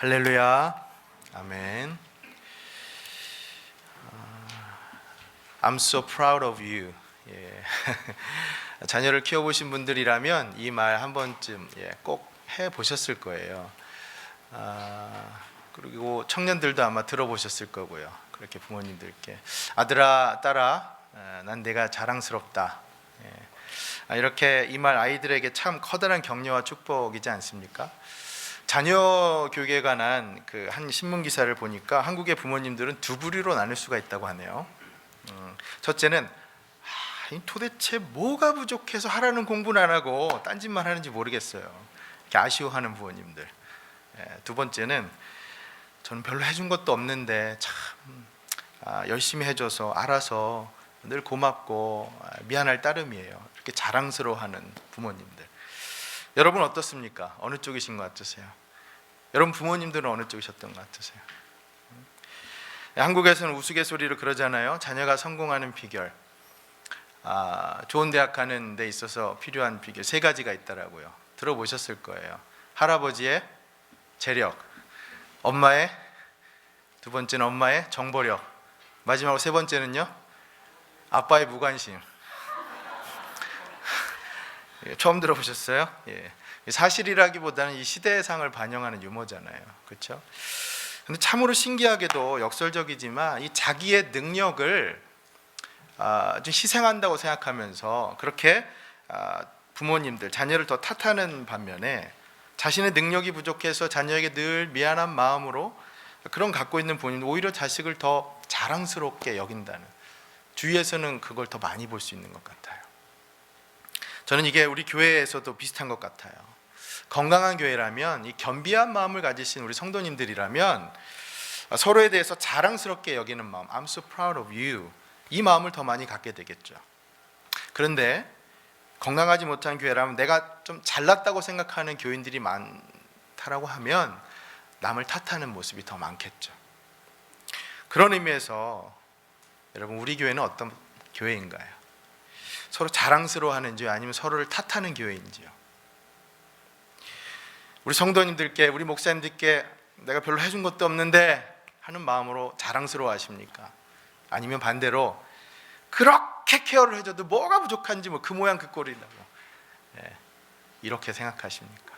할렐루야, 아멘. I'm so proud of you. 예. 자녀를 키워보신 분들이라면 이 말 한 번쯤 꼭 해보셨을 거예요. 그리고 청년들도 아마 들어보셨을 거고요. 그렇게 부모님들께 아들아, 딸아, 난 내가 자랑스럽다. 이렇게 이 말 아이들에게 참 커다란 격려와 축복이지 않습니까? 자녀 교육에 관한 그 한 신문 기사를 보니까 한국의 부모님들은 두 부류로 나눌 수가 있다고 하네요. 첫째는 도대체 뭐가 부족해서 하라는 공부는 안 하고 딴짓만 하는지 모르겠어요. 이렇게 아쉬워하는 부모님들. 두 번째는 저는 별로 해준 것도 없는데 참 열심히 해줘서 알아서 늘 고맙고 미안할 따름이에요. 이렇게 자랑스러워하는 부모님들. 여러분 어떻습니까? 어느 쪽이신 것 같으세요? 여러분 부모님들은 어느 쪽이셨던 것 같으세요? 한국에서는 우스갯소리로 그러잖아요. 자녀가 성공하는 비결, 좋은 대학 가는 데 있어서 필요한 비결 세 가지가 있더라고요. 들어보셨을 거예요. 할아버지의 재력, 엄마의 두 번째는 엄마의 정보력, 마지막으로 세 번째는요, 아빠의 무관심. 처음 들어보셨어요? 예. 사실이라기보다는 이 시대상을 반영하는 유머잖아요. 그렇죠? 근데 참으로 신기하게도 역설적이지만 이 자기의 능력을 좀 희생한다고 생각하면서 그렇게 부모님들, 자녀를 더 탓하는 반면에 자신의 능력이 부족해서 자녀에게 늘 미안한 마음으로 그런 갖고 있는 부모님들 오히려 자식을 더 자랑스럽게 여긴다는, 주위에서는 그걸 더 많이 볼 수 있는 것 같아요. 저는 이게 우리 교회에서도 비슷한 것 같아요. 건강한 교회라면, 이 겸비한 마음을 가지신 우리 성도님들이라면 서로에 대해서 자랑스럽게 여기는 마음, I'm so proud of you, 이 마음을 더 많이 갖게 되겠죠. 그런데 건강하지 못한 교회라면 내가 좀 잘났다고 생각하는 교인들이 많다라고 하면 남을 탓하는 모습이 더 많겠죠. 그런 의미에서 여러분, 우리 교회는 어떤 교회인가요? 서로 자랑스러워하는지요? 아니면 서로를 탓하는 교회인지요? 우리 성도님들께, 우리 목사님들께 내가 별로 해준 것도 없는데 하는 마음으로 자랑스러워 하십니까? 아니면 반대로 그렇게 케어를 해줘도 뭐가 부족한지 뭐 그 모양 그 꼴이라고 이렇게 생각하십니까?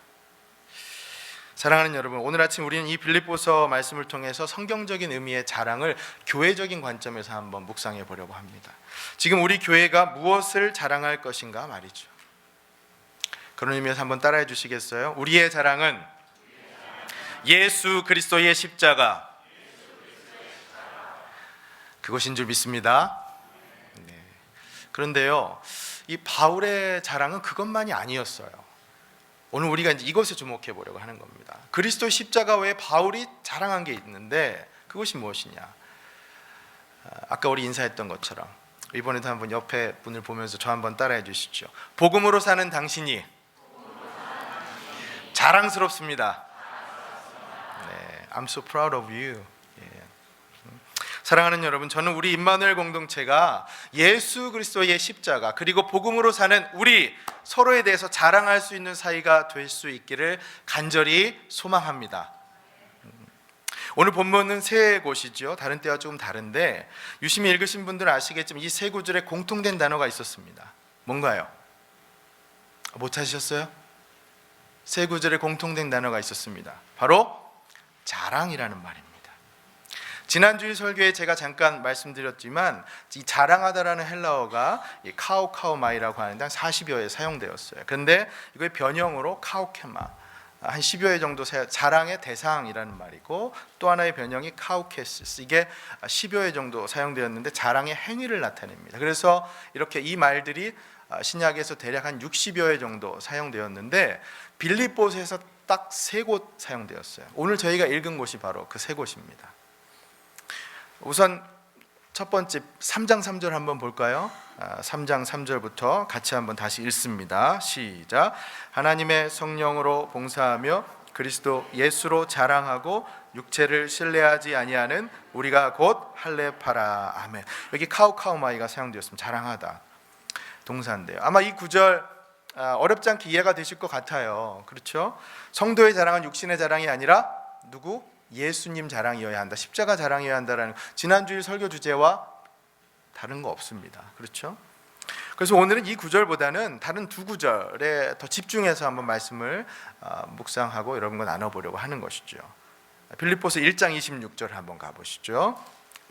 사랑하는 여러분, 오늘 아침 우리는 이 빌립보서 말씀을 통해서 성경적인 의미의 자랑을 교회적인 관점에서 한번 묵상해 보려고 합니다. 지금 우리 교회가 무엇을 자랑할 것인가 말이죠. 그런 의미에서 한번 따라해 주시겠어요? 우리의 자랑은 예수 그리스도의 십자가, 그것인 줄 믿습니다. 네. 그런데요, 이 바울의 자랑은 그것만이 아니었어요. 오늘 우리가 이제 이것에 주목해 보려고 하는 겁니다. 그리스도 십자가 외에 바울이 자랑한 게 있는데 그것이 무엇이냐? 아까 우리 인사했던 것처럼 이번에도 한번 옆에 분을 보면서 저 한번 따라해 주십시오. 복음으로 사는 당신이 자랑스럽습니다. 네, I'm so proud of you. 사랑하는 여러분, 저는 우리 임마누엘 공동체가 예수 그리스도의 십자가 그리고 복음으로 사는 우리 서로에 대해서 자랑할 수 있는 사이가 될 수 있기를 간절히 소망합니다. 오늘 본문은 세 곳이죠. 다른 때와 조금 다른데 유심히 읽으신 분들은 아시겠지만 이 세 구절에 공통된 단어가 있었습니다. 뭔가요? 못 찾으셨어요? 세 구절에 공통된 단어가 있었습니다. 바로 자랑이라는 말입니다. 지난주일 설교에 제가 잠깐 말씀드렸지만 이 자랑하다라는 헬라어가 카오카오마이라고 하는데 한 40여에 사용되었어요. 그런데 이거의 변형으로 카오케마, 한 10여회 정도 자랑의 대상이라는 말이고, 또 하나의 변형이 카우케시스, 이게 10여회 정도 사용되었는데 자랑의 행위를 나타냅니다. 그래서 이렇게 이 말들이 신약에서 대략 한 60여회 정도 사용되었는데 빌립보서에서 딱 3곳 사용되었어요. 오늘 저희가 읽은 곳이 바로 그 3곳입니다. 우선 첫 번째 3장 3절 한번 볼까요? 3장 3절부터 같이 한번 다시 읽습니다. 시작. 하나님의 성령으로 봉사하며 그리스도 예수로 자랑하고 육체를 신뢰하지 아니하는 우리가 곧 할례파라. 아멘. 여기 카우카우마이가 사용되었습니다. 자랑하다 동사인데요. 아마 이 구절 어렵지 않게 이해가 되실 것 같아요. 그렇죠? 성도의 자랑은 육신의 자랑이 아니라 누구? 예수님 자랑이어야 한다. 십자가 자랑이어야 한다라는 지난주일 설교 주제와 다른 거 없습니다. 그렇죠? 그래서 오늘은 이 구절보다는 다른 두 구절에 더 집중해서 한번 말씀을 묵상하고 여러분과 나눠보려고 하는 것이죠. 빌립보서 1장 26절 한번 가보시죠.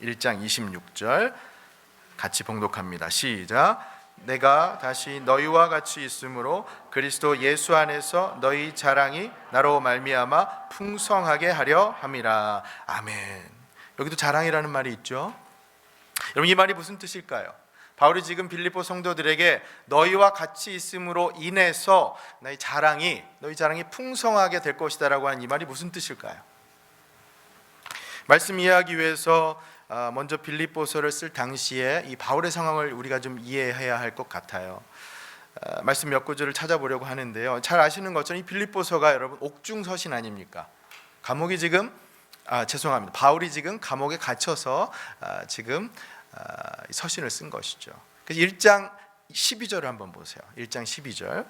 1장 26절 같이 봉독합니다. 시작. 내가 다시 너희와 같이 있으므로 그리스도 예수 안에서 너희 자랑이 나로 말미암아 풍성하게 하려 함이라. 아멘. 여기도 자랑이라는 말이 있죠. 여러분, 이 말이 무슨 뜻일까요? 바울이 지금 빌립보 성도들에게 너희와 같이 있음으로 인해서 너희 자랑이 풍성하게 될 것이다라고 하는 이 말이 무슨 뜻일까요? 말씀 이해하기 위해서 먼저 빌립보서를 쓸 당시에 이 바울의 상황을 우리가 좀 이해해야 할 것 같아요. 말씀 몇 구절을 찾아보려고 하는데요. 잘 아시는 것처럼 이 빌립보서가 여러분 옥중서신 아닙니까? 감옥이 지금 바울이 지금 감옥에 갇혀서 지금 서신을 쓴 것이죠. 그래서 1장 12절을 한번 보세요. 1장 12절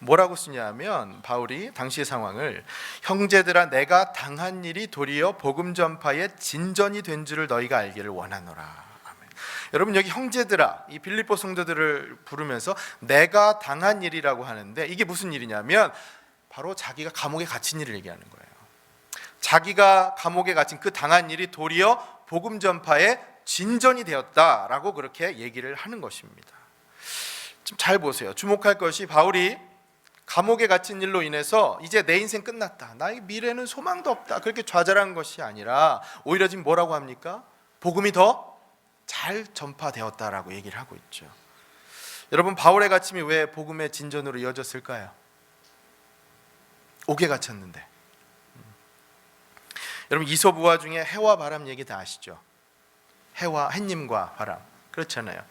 뭐라고 쓰냐면 바울이 당시의 상황을 형제들아 내가 당한 일이 도리어 복음 전파의 진전이 된 줄을 너희가 알기를 원하노라. 아멘. 여러분, 여기 형제들아 이 빌립보 성도들을 부르면서 내가 당한 일이라고 하는데 이게 무슨 일이냐면 바로 자기가 감옥에 갇힌 일을 얘기하는 거예요. 자기가 감옥에 갇힌 그 당한 일이 도리어 복음 전파의 진전이 되었다라고 그렇게 얘기를 하는 것입니다. 좀 잘 보세요. 주목할 것이 바울이 감옥에 갇힌 일로 인해서 이제 내 인생 끝났다, 나의 미래는 소망도 없다, 그렇게 좌절한 것이 아니라 오히려 지금 뭐라고 합니까? 복음이 더 잘 전파되었다라고 얘기를 하고 있죠. 여러분, 바울의 갇힘이 왜 복음의 진전으로 이어졌을까요? 옥에 갇혔는데. 여러분, 이솝우화 중에 해와 바람 얘기 다 아시죠? 햇님과 바람, 그렇잖아요.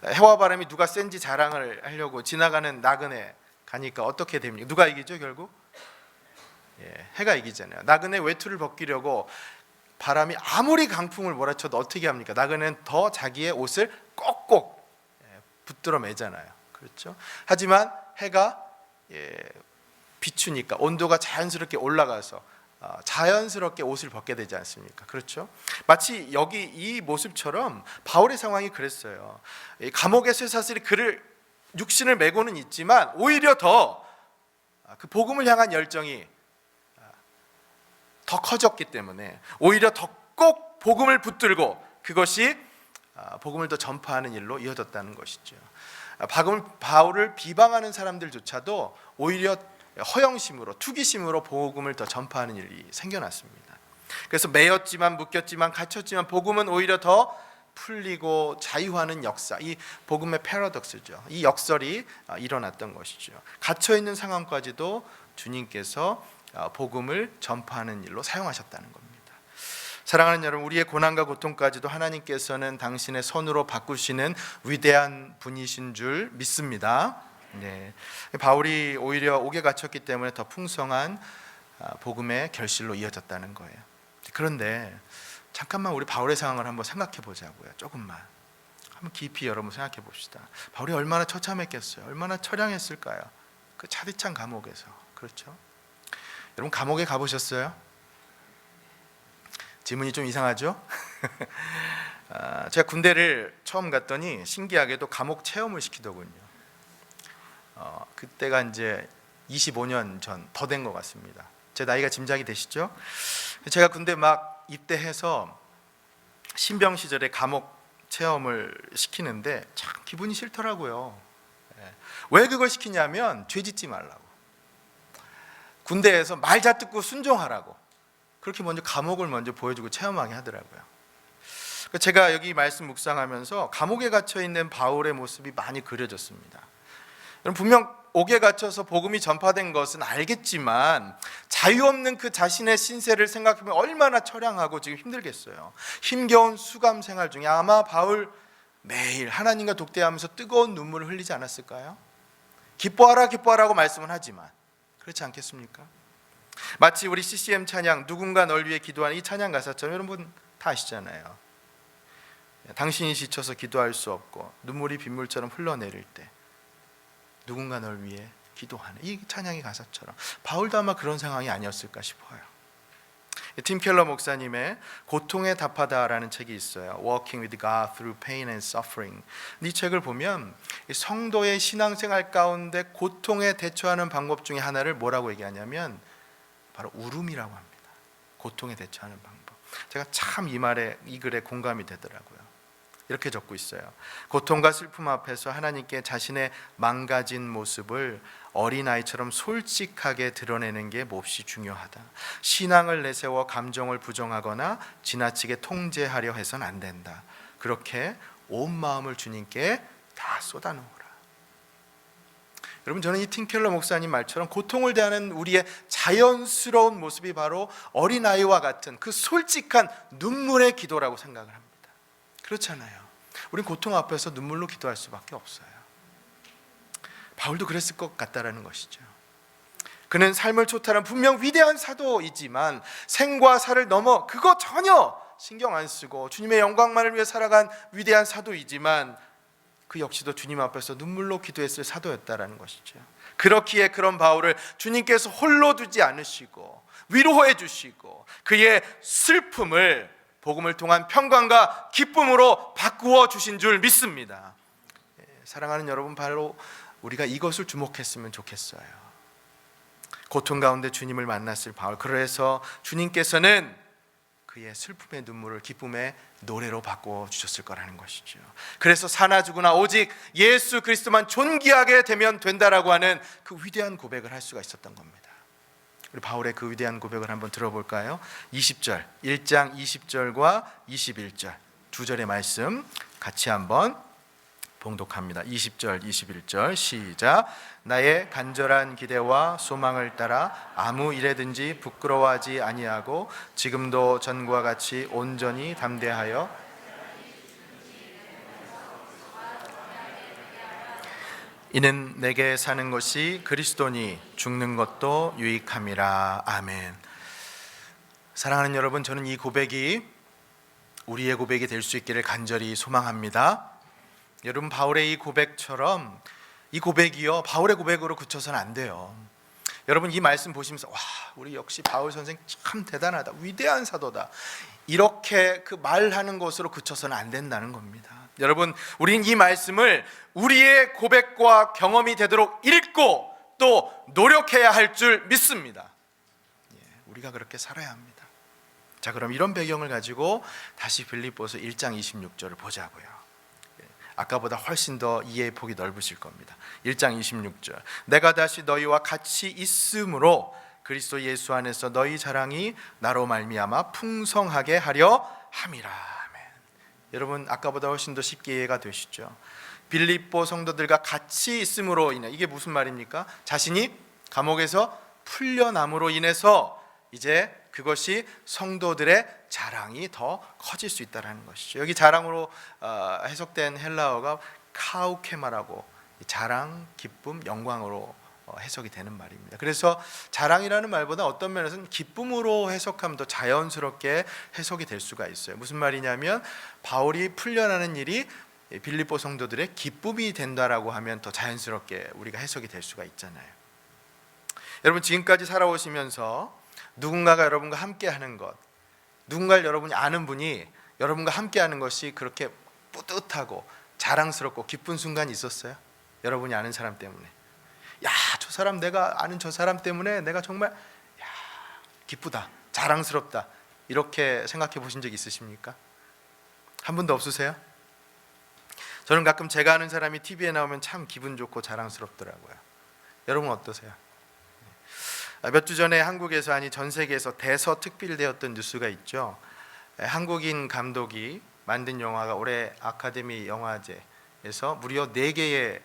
해와 바람이 누가 센지 자랑을 하려고 지나가는 나그네 가니까 어떻게 됩니까? 누가 이기죠 결국? 해가 이기잖아요. 나그네 외투를 벗기려고 바람이 아무리 강풍을 몰아쳐도 어떻게 합니까? 나그네는 더 자기의 옷을 꼭꼭 붙들어 매잖아요. 그렇죠? 하지만 해가 비추니까 온도가 자연스럽게 올라가서 자연스럽게 옷을 벗게 되지 않습니까? 그렇죠? 마치 여기 이 모습처럼 바울의 상황이 그랬어요. 감옥의 쇠사슬이 그를 육신을 메고는 있지만 오히려 더 그 복음을 향한 열정이 더 커졌기 때문에 오히려 더 꼭 복음을 붙들고 그것이 복음을 더 전파하는 일로 이어졌다는 것이죠. 바울을 비방하는 사람들조차도 오히려 허영심으로, 투기심으로 복음을 더 전파하는 일이 생겨났습니다. 그래서 매였지만 묶였지만 갇혔지만 복음은 오히려 더 풀리고 자유하는 역사, 이 복음의 패러독스죠. 이 역설이 일어났던 것이죠. 갇혀있는 상황까지도 주님께서 복음을 전파하는 일로 사용하셨다는 겁니다. 사랑하는 여러분, 우리의 고난과 고통까지도 하나님께서는 당신의 손으로 바꾸시는 위대한 분이신 줄 믿습니다. 바울이 오히려 옥에 갇혔기 때문에 더 풍성한 복음의 결실로 이어졌다는 거예요. 그런데 잠깐만 우리 바울의 상황을 한번 생각해 보자고요. 조금만 한번 깊이 여러분 생각해 봅시다. 바울이 얼마나 처참했겠어요. 얼마나 처량했을까요? 그 차디찬 감옥에서. 그렇죠? 여러분, 감옥에 가보셨어요? 질문이 좀 이상하죠? 제가 군대를 처음 갔더니 신기하게도 감옥 체험을 시키더군요. 그때가 이제 25년 전 더 된 것 같습니다. 제 나이가 짐작이 되시죠? 제가 군대 막 입대해서 신병 시절에 감옥 체험을 시키는데 참 기분이 싫더라고요. 왜 그걸 시키냐면 죄 짓지 말라고, 군대에서 말 잘 듣고 순종하라고, 그렇게 먼저 감옥을 먼저 보여주고 체험하게 하더라고요. 제가 여기 말씀 묵상하면서 감옥에 갇혀 있는 바울의 모습이 많이 그려졌습니다. 분명 옥에 갇혀서 복음이 전파된 것은 알겠지만 자유 없는 그 자신의 신세를 생각하면 얼마나 처량하고 지금 힘들겠어요. 힘겨운 수감 생활 중에 아마 바울 매일 하나님과 독대하면서 뜨거운 눈물을 흘리지 않았을까요? 기뻐하라 기뻐하라고 말씀은 하지만 그렇지 않겠습니까? 마치 우리 CCM 찬양 누군가 널 위해 기도하는 이 찬양 가사처럼 여러분 다 아시잖아요. 당신이 지쳐서 기도할 수 없고 눈물이 빗물처럼 흘러내릴 때 누군가 널 위해 기도하는 이 찬양의 가사처럼 바울도 아마 그런 상황이 아니었을까 싶어요. 팀 켈러 목사님의 고통에 답하다라는 책이 있어요. Walking with God through pain and suffering. 이 책을 보면 성도의 신앙생활 가운데 고통에 대처하는 방법 중에 하나를 뭐라고 얘기하냐면 바로 울음이라고 합니다. 고통에 대처하는 방법. 제가 참 이 글에 공감이 되더라고요. 이렇게 적고 있어요. 고통과 슬픔 앞에서 하나님께 자신의 망가진 모습을 어린아이처럼 솔직하게 드러내는 게 몹시 중요하다. 신앙을 내세워 감정을 부정하거나 지나치게 통제하려 해서는 안 된다. 그렇게 온 마음을 주님께 다 쏟아놓으라. 여러분, 저는 이 팀켈러 목사님 말처럼 고통을 대하는 우리의 자연스러운 모습이 바로 어린아이와 같은 그 솔직한 눈물의 기도라고 생각을 합니다. 그렇잖아요. 우린 고통 앞에서 눈물로 기도할 수밖에 없어요. 바울도 그랬을 것 같다라는 것이죠. 그는 삶을 초탈한 분명 위대한 사도이지만 생과 사를 넘어 그거 전혀 신경 안 쓰고 주님의 영광만을 위해 살아간 위대한 사도이지만 그 역시도 주님 앞에서 눈물로 기도했을 사도였다라는 것이죠. 그렇기에 그런 바울을 주님께서 홀로 두지 않으시고 위로해 주시고 그의 슬픔을 복음을 통한 평강과 기쁨으로 바꾸어 주신 줄 믿습니다. 사랑하는 여러분, 바로 우리가 이것을 주목했으면 좋겠어요. 고통 가운데 주님을 만났을 바울, 그래서 주님께서는 그의 슬픔의 눈물을 기쁨의 노래로 바꾸어 주셨을 거라는 것이죠. 그래서 사나 죽으나 오직 예수 그리스도만 존귀하게 되면 된다라고 하는 그 위대한 고백을 할 수가 있었던 겁니다. 우리 바울의 그 위대한 고백을 한번 들어볼까요? 20절, 1장 20절과 21절 두 절의 말씀 같이 한번 봉독합니다. 20절, 21절 시작. 나의 간절한 기대와 소망을 따라 아무 일에든지 부끄러워하지 아니하고 지금도 전과 같이 온전히 담대하여 이는 내게 사는 것이 그리스도니 죽는 것도 유익함이라. 아멘. 사랑하는 여러분, 저는 이 고백이 우리의 고백이 될 수 있기를 간절히 소망합니다. 여러분, 바울의 이 고백처럼 이 고백이요 바울의 고백으로 그쳐서는 안 돼요. 여러분, 이 말씀 보시면서 와, 우리 역시 바울 선생 참 대단하다, 위대한 사도다, 이렇게 그 말하는 것으로 그쳐서는 안 된다는 겁니다. 여러분, 우린 이 말씀을 우리의 고백과 경험이 되도록 읽고 또 노력해야 할 줄 믿습니다. 우리가 그렇게 살아야 합니다. 자, 그럼 이런 배경을 가지고 다시 빌립보서 1장 26절을 보자고요. 아까보다 훨씬 더 이해의 폭이 넓으실 겁니다. 1장 26절. 내가 다시 너희와 같이 있으므로 그리스도 예수 안에서 너희 자랑이 나로 말미암아 풍성하게 하려 함이라. 아멘. 여러분, 아까보다 훨씬 더 쉽게 이해가 되시죠? 빌립보 성도들과 같이 있음으로 인해, 이게 무슨 말입니까? 자신이 감옥에서 풀려남으로 인해서 이제 그것이 성도들의 자랑이 더 커질 수 있다는 것이죠. 여기 자랑으로 해석된 헬라어가 카우케마라고, 자랑, 기쁨, 영광으로 해석이 되는 말입니다. 그래서 자랑이라는 말보다 어떤 면에서는 기쁨으로 해석하면 더 자연스럽게 해석이 될 수가 있어요. 무슨 말이냐면 바울이 풀려나는 일이 빌립보 성도들의 기쁨이 된다라고 하면 더 자연스럽게 우리가 해석이 될 수가 있잖아요. 여러분, 지금까지 살아오시면서 누군가가 여러분과 함께하는 것, 누군가를 여러분이 아는 분이 여러분과 함께하는 것이 그렇게 뿌듯하고 자랑스럽고 기쁜 순간이 있었어요? 여러분이 아는 사람 때문에, 야, 저 사람, 내가 아는 저 사람 때문에 내가 정말 기쁘다, 자랑스럽다, 이렇게 생각해 보신 적 있으십니까? 한 분도 없으세요? 저는 가끔 제가 아는 사람이 TV에 나오면 참 기분 좋고 자랑스럽더라고요. 여러분 어떠세요? 몇 주 전에 한국에서, 아니 전 세계에서 대서특필되었던 뉴스가 있죠. 한국인 감독이 만든 영화가 올해 아카데미 영화제에서 무려 4개의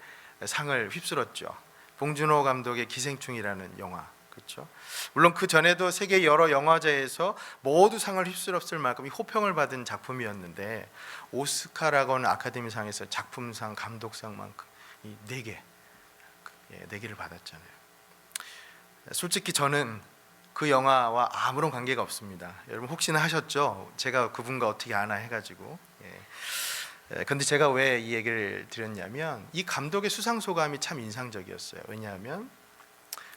상을 휩쓸었죠. 봉준호 감독의 기생충이라는 영화, 그렇죠? 물론 그 전에도 세계 여러 영화제에서 모두 상을 휩쓸었을 만큼 호평을 받은 작품이었는데, 오스카라고 하는 아카데미상에서 작품상, 감독상만큼 이 4개를 받았잖아요. 솔직히 저는 그 영화와 아무런 관계가 없습니다. 여러분 혹시나 하셨죠? 제가 그분과 어떻게 아나 해가지고. 근데 제가 왜 이 얘기를 드렸냐면, 이 감독의 수상 소감이 참 인상적이었어요. 왜냐하면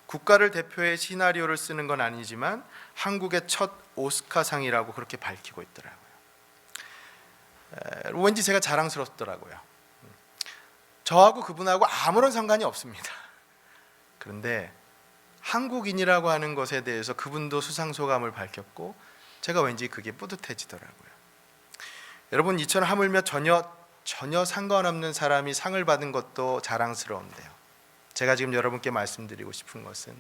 국가를 대표해 시나리오를 쓰는 건 아니지만 한국의 첫 오스카상이라고 그렇게 밝히고 있더라고요. 왠지 제가 자랑스럽더라고요. 저하고 그분하고 아무런 상관이 없습니다. 그런데 한국인이라고 하는 것에 대해서 그분도 수상소감을 밝혔고 제가 왠지 그게 뿌듯해지더라고요. 여러분, 이처럼 하물며 전혀 상관없는 사람이 상을 받은 것도 자랑스러운데요. 제가 지금 여러분께 말씀드리고 싶은 것은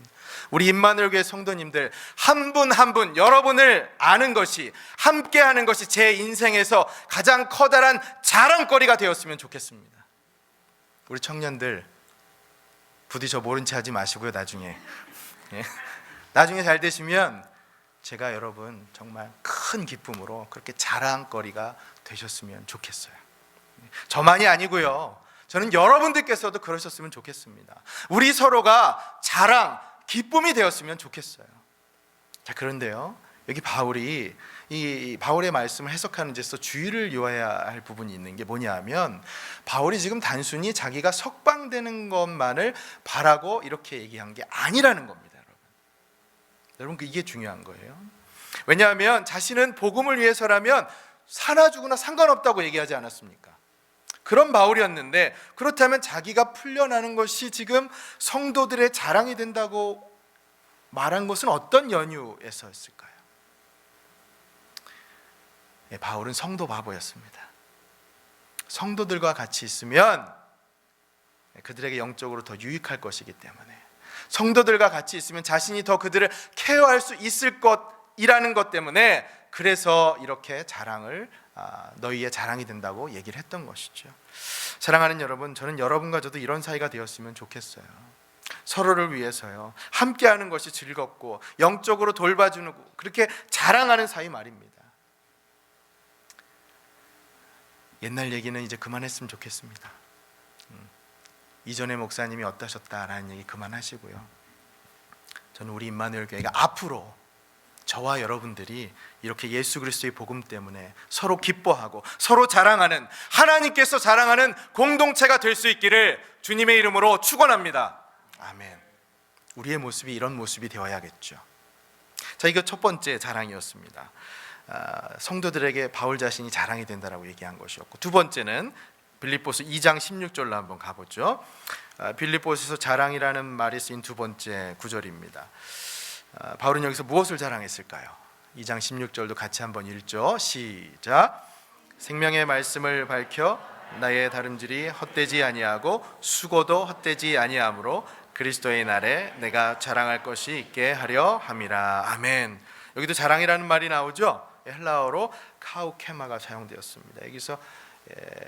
우리 임마누엘 교회 성도님들 한 분 한 분 여러분을 아는 것이, 함께하는 것이 제 인생에서 가장 커다란 자랑거리가 되었으면 좋겠습니다. 우리 청년들 부디 저 모른 체 하지 마시고요. 나중에 잘 되시면 제가 여러분 정말 큰 기쁨으로 그렇게 자랑거리가 되셨으면 좋겠어요. 저만이 아니고요, 저는 여러분들께서도 그러셨으면 좋겠습니다. 우리 서로가 자랑, 기쁨이 되었으면 좋겠어요. 자, 그런데요, 여기 바울이 이 바울의 말씀을 해석하는 데서 주의를 요해야 할 부분이 있는 게 뭐냐 하면, 바울이 지금 단순히 자기가 석방되는 것만을 바라고 이렇게 얘기한 게 아니라는 겁니다. 여러분, 이게 중요한 거예요. 왜냐하면 자신은 복음을 위해서라면 사나 죽으나 상관없다고 얘기하지 않았습니까? 그런 바울이었는데, 그렇다면 자기가 풀려나는 것이 지금 성도들의 자랑이 된다고 말한 것은 어떤 연유에서였을까요? 바울은 성도 바보였습니다. 성도들과 같이 있으면 그들에게 영적으로 더 유익할 것이기 때문에, 성도들과 같이 있으면 자신이 더 그들을 케어할 수 있을 것이라는 것 때문에, 그래서 이렇게 자랑을 너희의 자랑이 된다고 얘기를 했던 것이죠. 사랑하는 여러분, 저는 여러분과 저도 이런 사이가 되었으면 좋겠어요. 서로를 위해서요, 함께하는 것이 즐겁고 영적으로 돌봐주는, 그렇게 자랑하는 사이 말입니다. 옛날 얘기는 이제 그만했으면 좋겠습니다. 이전에 목사님이 어떠셨다라는 얘기 그만하시고요, 저는 우리 임마누엘 교회가 앞으로 저와 여러분들이 이렇게 예수 그리스도의 복음 때문에 서로 기뻐하고 서로 자랑하는, 하나님께서 자랑하는 공동체가 될 수 있기를 주님의 이름으로 축원합니다. 아멘. 우리의 모습이 이런 모습이 되어야겠죠. 자, 이거 첫 번째 자랑이었습니다. 성도들에게 바울 자신이 자랑이 된다라고 얘기한 것이었고, 두 번째는 빌립보서 2장 16절로 한번 가보죠. 빌립보서에서 자랑이라는 말이 쓰인 두 번째 구절입니다. 바울은 여기서 무엇을 자랑했을까요? 2장 16절도 같이 한번 읽죠. 시작. 생명의 말씀을 밝혀 나의 다름질이 헛되지 아니하고 수고도 헛되지 아니하므로 그리스도의 날에 내가 자랑할 것이 있게 하려 함이라. 아멘. 여기도 자랑이라는 말이 나오죠. 헬라어로 카우케마가 사용되었습니다. 여기서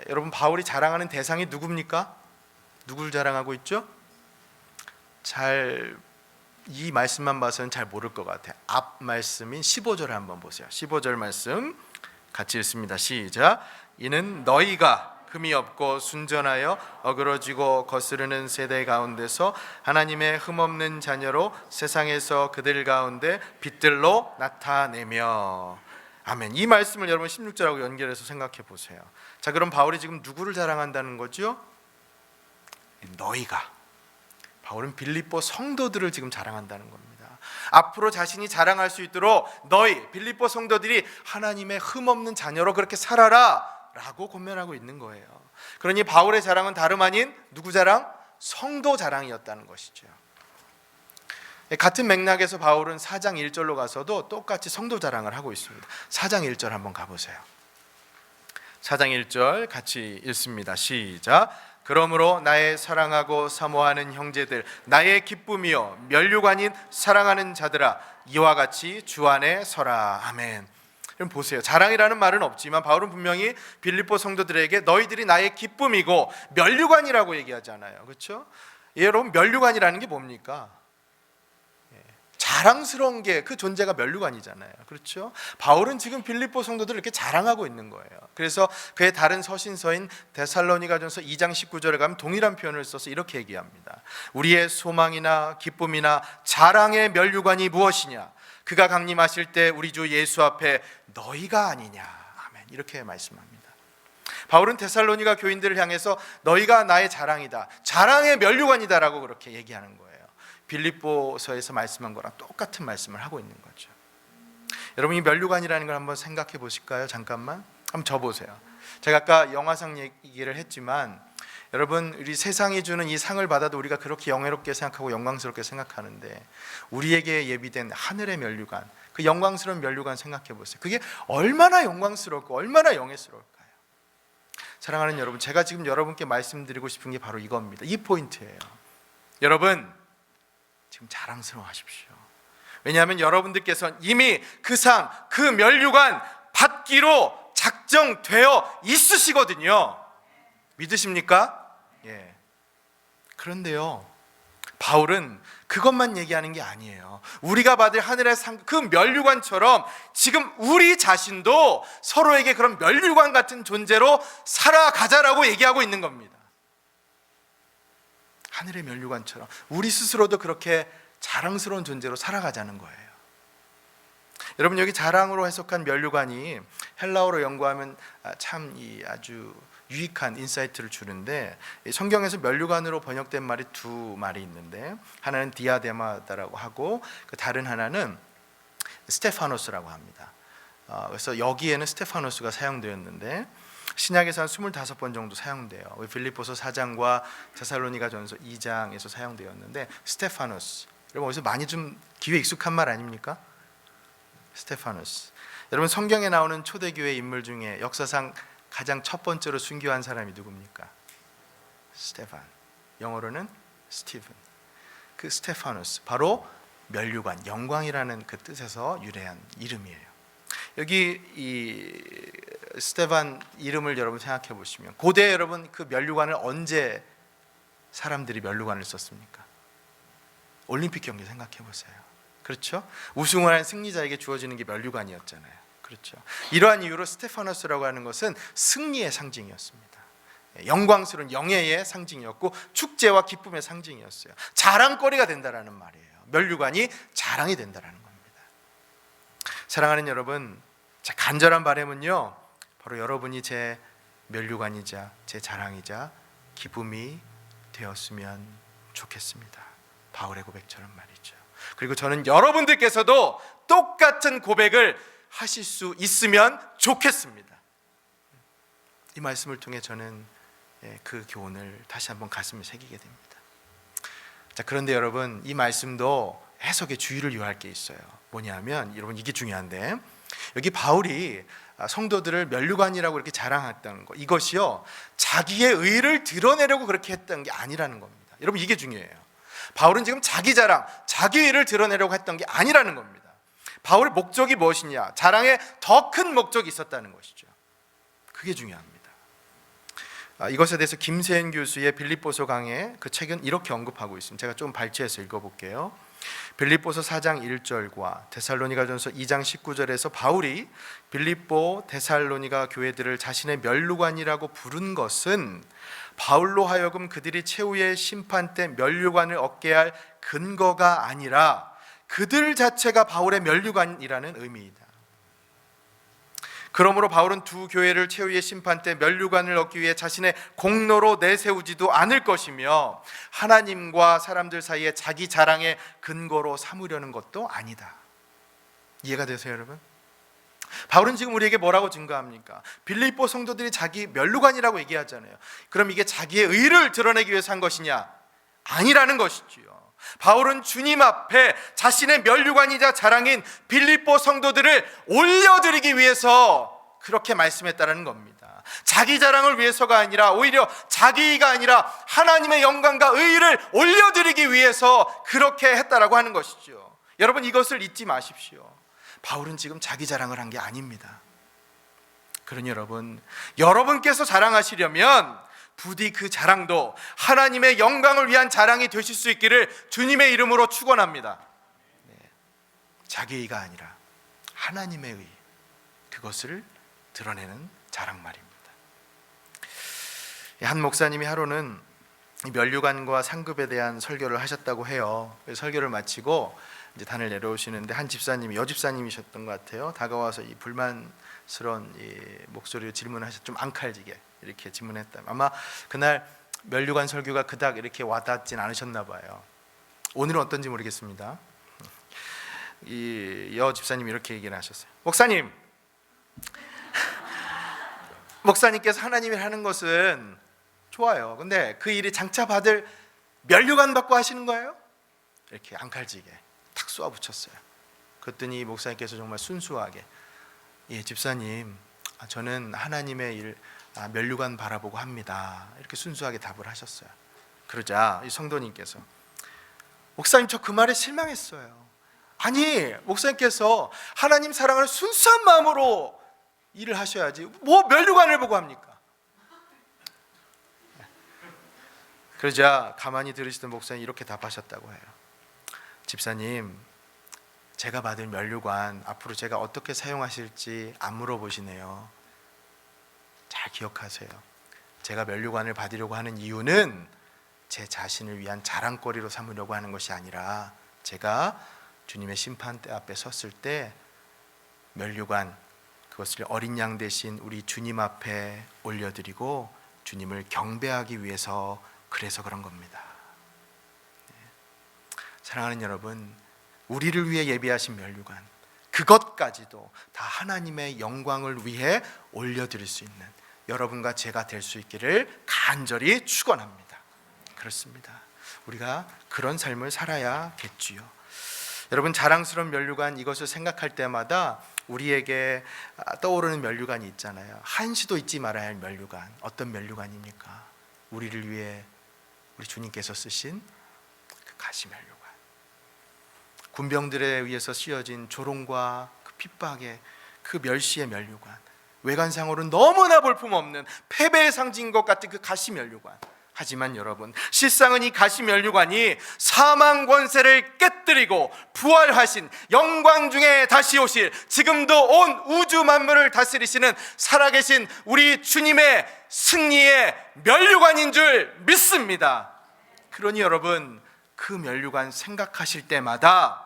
여러분, 바울이 자랑하는 대상이 누굽니까? 누굴 자랑하고 있죠? 이 말씀만 봐서는 잘 모를 것 같아요. 앞 말씀인 15절을 한번 보세요. 15절 말씀 같이 읽습니다. 시작. 이는 너희가 흠이 없고 순전하여 어그러지고 거스르는 세대 가운데서 하나님의 흠없는 자녀로 세상에서 그들 가운데 빛들로 나타내며. 아멘. 이 말씀을 여러분 16절하고 연결해서 생각해 보세요. 자, 그럼 바울이 지금 누구를 자랑한다는 거죠? 너희가. 바울은 빌립보 성도들을 지금 자랑한다는 겁니다. 앞으로 자신이 자랑할 수 있도록 너희 빌립보 성도들이 하나님의 흠없는 자녀로 그렇게 살아라 라고 권면하고 있는 거예요. 그러니 바울의 자랑은 다름 아닌 누구 자랑? 성도 자랑이었다는 것이죠. 같은 맥락에서 바울은 4장 1절로 가서도 똑같이 성도 자랑을 하고 있습니다. 4장 1절 한번 가보세요. 4장 1절 같이 읽습니다. 시작. 그러므로 나의 사랑하고 사모하는 형제들, 나의 기쁨이요 면류관인 사랑하는 자들아, 이와 같이 주 안에 서라. 아멘. 그럼 보세요. 자랑이라는 말은 없지만 바울은 분명히 빌립보 성도들에게 너희들이 나의 기쁨이고 면류관이라고 얘기하잖아요. 그렇죠? 여러분, 면류관이라는 게 뭡니까? 자랑스러운 게 그 존재가 면류관이잖아요. 그렇죠? 바울은 지금 빌립보 성도들을 이렇게 자랑하고 있는 거예요. 그래서 그의 다른 서신서인 데살로니가전서 2장 19절에 가면 동일한 표현을 써서 이렇게 얘기합니다. 우리의 소망이나 기쁨이나 자랑의 면류관이 무엇이냐? 그가 강림하실 때 우리 주 예수 앞에 너희가 아니냐. 아멘. 이렇게 말씀합니다. 바울은 데살로니가 교인들을 향해서 너희가 나의 자랑이다, 자랑의 면류관이다라고 그렇게 얘기하는 거예요. 빌립보서에서 말씀한 거랑 똑같은 말씀을 하고 있는 거죠. 여러분, 이 면류관이라는 걸 한번 생각해 보실까요? 잠깐만 한번 져보세요. 제가 아까 영화상 얘기를 했지만 여러분, 우리 세상이 주는 이 상을 받아도 우리가 그렇게 영예롭게 생각하고 영광스럽게 생각하는데 우리에게 예비된 하늘의 면류관, 그 영광스러운 면류관 생각해 보세요. 그게 얼마나 영광스럽고 얼마나 영예스러울까요? 사랑하는 여러분, 제가 지금 여러분께 말씀드리고 싶은 게 바로 이겁니다. 이 포인트예요. 여러분, 지금 자랑스러워하십시오. 왜냐하면 여러분들께서는 이미 그 상, 그 면류관 받기로 작정되어 있으시거든요. 믿으십니까? 예. 그런데요, 바울은 그것만 얘기하는 게 아니에요. 우리가 받을 하늘의 상, 그 면류관처럼 지금 우리 자신도 서로에게 그런 면류관 같은 존재로 살아가자라고 얘기하고 있는 겁니다. 하늘의 면류관처럼 우리 스스로도 그렇게 자랑스러운 존재로 살아가자는 거예요. 여러분, 여기 자랑으로 해석한 면류관이 헬라어로 연구하면 참 아주 유익한 인사이트를 주는데, 성경에서 면류관으로 번역된 말이 두 말이 있는데, 하나는 디아데마다라고 하고 다른 하나는 스테파노스라고 합니다. 그래서 여기에는 스테파노스가 사용되었는데 신약에서 한 25번 정도 사용돼요. 빌립보서 4장과 데살로니가전서 2장에서 사용되었는데 스테파노스, 여러분 어디서 많이 좀 귀에 익숙한 말 아닙니까? 스테파노스. 여러분, 성경에 나오는 초대교회 인물 중에 역사상 가장 첫 번째로 순교한 사람이 누굽니까? 스테판. 영어로는 스티븐. 그 스테파노스, 바로 면류관, 영광이라는 그 뜻에서 유래한 이름이에요. 여기 이 스테반 이름을 여러분 생각해 보시면, 고대 여러분 그 면류관을 언제 사람들이 면류관을 썼습니까? 올림픽 경기 생각해 보세요. 그렇죠? 우승을 한 승리자에게 주어지는 게 면류관이었잖아요. 그렇죠? 이러한 이유로 스테파노스라고 하는 것은 승리의 상징이었습니다. 영광스러운 영예의 상징이었고 축제와 기쁨의 상징이었어요. 자랑거리가 된다라는 말이에요. 면류관이 자랑이 된다라는 겁니다. 사랑하는 여러분, 제 간절한 바람은요, 바로 여러분이 제 면류관이자 제 자랑이자 기쁨이 되었으면 좋겠습니다. 바울의 고백처럼 말이죠. 그리고 저는 여러분들께서도 똑같은 고백을 하실 수 있으면 좋겠습니다. 이 말씀을 통해 저는 그 교훈을 다시 한번 가슴에 새기게 됩니다. 자, 그런데 여러분, 이 말씀도 해석에 주의를 요할 게 있어요. 뭐냐면, 여러분 이게 중요한데, 여기 바울이 성도들을 면류관이라고 이렇게 자랑했다는 거, 이것이요 자기의 의를 드러내려고 그렇게 했던 게 아니라는 겁니다. 여러분, 이게 중요해요. 바울은 지금 자기 자랑, 자기 의를 드러내려고 했던 게 아니라는 겁니다. 바울의 목적이 무엇이냐? 자랑에 더 큰 목적이 있었다는 것이죠. 그게 중요합니다. 이것에 대해서 김세현 교수의 빌립보서 강의 그 책은 이렇게 언급하고 있습니다. 제가 좀 발췌해서 읽어볼게요. 빌립보서 4장 1절과 데살로니가전서 2장 19절에서 바울이 빌립보, 데살로니가 교회들을 자신의 면류관이라고 부른 것은 바울로 하여금 그들이 최후의 심판 때 면류관을 얻게 할 근거가 아니라 그들 자체가 바울의 면류관이라는 의미이다. 그러므로 바울은 두 교회를 최후의 심판 때 면류관을 얻기 위해 자신의 공로로 내세우지도 않을 것이며 하나님과 사람들 사이에 자기 자랑의 근거로 삼으려는 것도 아니다. 이해가 되세요, 여러분? 바울은 지금 우리에게 뭐라고 증거합니까? 빌립보 성도들이 자기 면류관이라고 얘기하잖아요. 그럼 이게 자기의 의를 드러내기 위해서 한 것이냐? 아니라는 것이지요. 바울은 주님 앞에 자신의 면류관이자 자랑인 빌립보 성도들을 올려드리기 위해서 그렇게 말씀했다는 겁니다. 자기 자랑을 위해서가 아니라 오히려 자기가 아니라 하나님의 영광과 의를 올려드리기 위해서 그렇게 했다라고 하는 것이죠. 여러분, 이것을 잊지 마십시오. 바울은 지금 자기 자랑을 한 게 아닙니다. 그러니 여러분께서 자랑하시려면 부디 그 자랑도 하나님의 영광을 위한 자랑이 되실 수 있기를 주님의 이름으로 축원합니다. 자기의가 아니라 하나님의 의, 그것을 드러내는 자랑 말입니다. 한 목사님이 하루는 면류관과 상급에 대한 설교를 하셨다고 해요. 설교를 마치고 이제 단을 내려오시는데 한 집사님이, 여집사님이셨던 것 같아요. 다가와서 이 불만스러운 이 목소리로 질문하셨, 좀 앙칼지게 이렇게 질문했다. 아마 그날 면류관 설교가 그닥 이렇게 와닿진 않으셨나 봐요. 오늘은 어떤지 모르겠습니다. 이 여 집사님이 이렇게 얘기를 하셨어요. 목사님께서 하나님이 하는 것은 좋아요. 근데 그 일이 장차 받을 면류관 받고 하시는 거예요? 이렇게 앙칼지게 탁 쏘아 붙였어요. 그랬더니 목사님께서 정말 순수하게, 예 집사님, 저는 하나님의 일 면류관 바라보고 합니다. 이렇게 순수하게 답을 하셨어요. 그러자 이 성도님께서, 목사님 저 그 말에 실망했어요. 아니 목사님께서 하나님 사랑을 순수한 마음으로 일을 하셔야지 뭐 면류관을 보고 합니까? 그러자 가만히 들으시던 목사님이 이렇게 답하셨다고 해요. 집사님, 제가 받을 면류관 앞으로 제가 어떻게 사용하실지 안 물어보시네요. 잘 기억하세요. 제가 면류관을 받으려고 하는 이유는 제 자신을 위한 자랑거리로 삼으려고 하는 것이 아니라, 제가 주님의 심판대 앞에 섰을 때 면류관, 그것을 어린 양 대신 우리 주님 앞에 올려드리고 주님을 경배하기 위해서, 그래서 그런 겁니다. 사랑하는 여러분, 우리를 위해 예비하신 면류관, 그것까지도 다 하나님의 영광을 위해 올려드릴 수 있는 여러분과 제가 될 수 있기를 간절히 축원합니다. 그렇습니다. 우리가 그런 삶을 살아야겠지요. 여러분, 자랑스러운 면류관, 이것을 생각할 때마다 우리에게 떠오르는 면류관이 있잖아요. 한시도 잊지 말아야 할 면류관. 어떤 면류관입니까? 우리를 위해 우리 주님께서 쓰신 그 가시 면류관, 군병들에 의해서 씌어진 조롱과 그 핍박의 그 멸시의 면류관, 외관상으로는 너무나 볼품없는 패배의 상징인 것 같은 그 가시 면류관. 하지만 여러분, 실상은 이 가시 면류관이 사망 권세를 깨뜨리고 부활하신, 영광 중에 다시 오실, 지금도 온 우주 만물을 다스리시는 살아계신 우리 주님의 승리의 면류관인 줄 믿습니다. 그러니 여러분, 그 면류관 생각하실 때마다,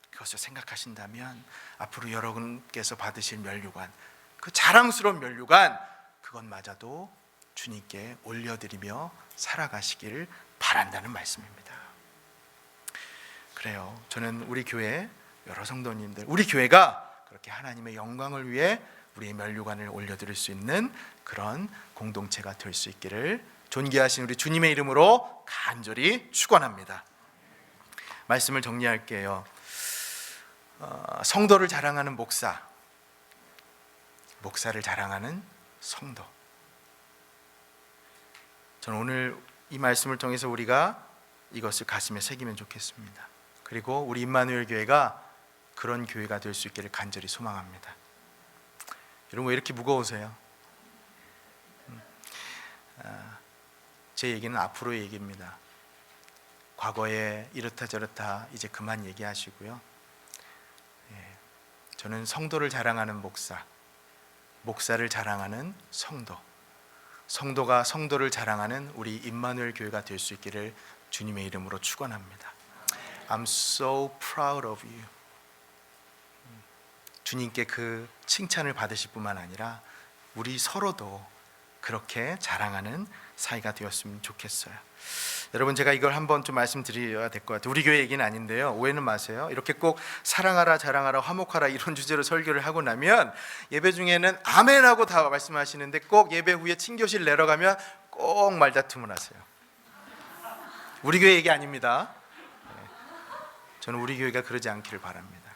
그것을 생각하신다면 앞으로 여러분께서 받으실 면류관, 그 자랑스러운 면류관, 그것마저도 주님께 올려드리며 살아가시기를 바란다는 말씀입니다. 그래요. 저는 우리 교회 여러 성도님들, 우리 교회가 그렇게 하나님의 영광을 위해 우리의 면류관을 올려드릴 수 있는 그런 공동체가 될 수 있기를 존귀하신 우리 주님의 이름으로 간절히 축원합니다. 말씀을 정리할게요. 성도를 자랑하는 목사, 목사를 자랑하는 성도. 저는 오늘 이 말씀을 통해서 우리가 이것을 가슴에 새기면 좋겠습니다. 그리고 우리 임마누엘 교회가 그런 교회가 될 수 있기를 간절히 소망합니다. 여러분, 왜 이렇게 무거우세요? 제 얘기는 앞으로의 얘기입니다. 과거에 이렇다 저렇다 이제 그만 얘기하시고요. 저는 성도를 자랑하는 목사, 목사를 자랑하는 성도, 성도가 성도를 자랑하는 우리 임마누엘 교회가 될 수 있기를 주님의 이름으로 축원합니다. I'm so proud of you. 주님께 그 칭찬을 받으실 뿐만 아니라 우리 서로도 그렇게 자랑하는 사이가 되었으면 좋겠어요. 여러분, 제가 이걸 한번 좀 말씀드려야 될 것 같아요. 우리 교회 얘기는 아닌데요, 오해는 마세요. 이렇게 꼭 사랑하라, 자랑하라, 화목하라 이런 주제로 설교를 하고 나면 예배 중에는 아멘하고 다 말씀하시는데 꼭 예배 후에 친교실 내려가면 꼭 말다툼을 하세요. 우리 교회 얘기 아닙니다. 저는 우리 교회가 그러지 않기를 바랍니다.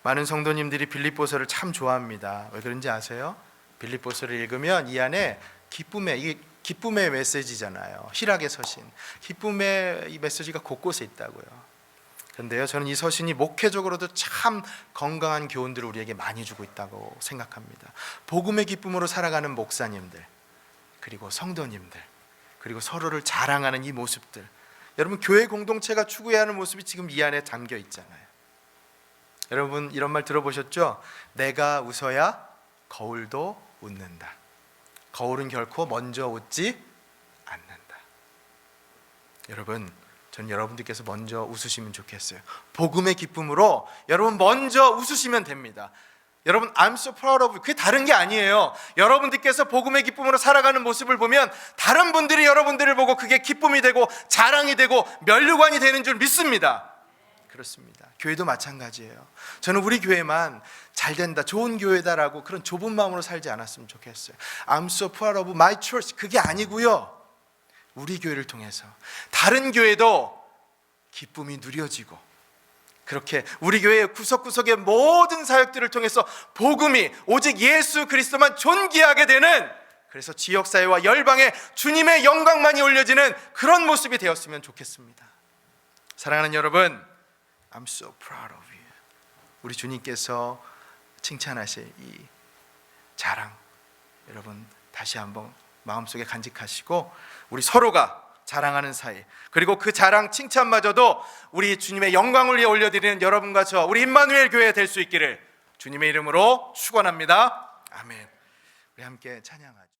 많은 성도님들이 빌립보서를 참 좋아합니다. 왜 그런지 아세요? 빌립보서를 읽으면 이 안에 기쁨의 메시지잖아요. 희락의 서신, 기쁨의 이 메시지가 곳곳에 있다고요. 그런데요, 저는 이 서신이 목회적으로도 참 건강한 교훈들을 우리에게 많이 주고 있다고 생각합니다. 복음의 기쁨으로 살아가는 목사님들, 그리고 성도님들, 그리고 서로를 자랑하는 이 모습들, 여러분, 교회 공동체가 추구해야 하는 모습이 지금 이 안에 담겨 있잖아요. 여러분, 이런 말 들어보셨죠? 내가 웃어야 거울도 웃는다. 거울은 결코 먼저 웃지 않는다. 여러분, 전 여러분들께서 먼저 웃으시면 좋겠어요. 복음의 기쁨으로 여러분 먼저 웃으시면 됩니다. 여러분, I'm so proud of you. 그게 다른 게 아니에요. 여러분들께서 복음의 기쁨으로 살아가는 모습을 보면 다른 분들이 여러분들을 보고 그게 기쁨이 되고 자랑이 되고 면류관이 되는 줄 믿습니다. 그렇습니다. 교회도 마찬가지예요. 저는 우리 교회만 잘 된다, 좋은 교회다라고 그런 좁은 마음으로 살지 않았으면 좋겠어요. I'm so proud of my church. 그게 아니고요, 우리 교회를 통해서 다른 교회도 기쁨이 누려지고, 그렇게 우리 교회의 구석구석의 모든 사역들을 통해서 복음이 오직 예수 그리스도만 존귀하게 되는, 그래서 지역사회와 열방에 주님의 영광만이 올려지는 그런 모습이 되었으면 좋겠습니다. 사랑하는 여러분, I'm so proud of you. 우리 주님께서 칭찬하실 이 자랑, 여러분 다시 한번 마음속에 간직하시고 우리 서로가 자랑하는 사이, 그리고 그 자랑 칭찬마저도 우리 주님의 영광을 위해 올려드리는 여러분과 저 우리 임마누엘 교회 될 수 있기를 주님의 이름으로 축원합니다. 아멘. 우리 함께 찬양하죠.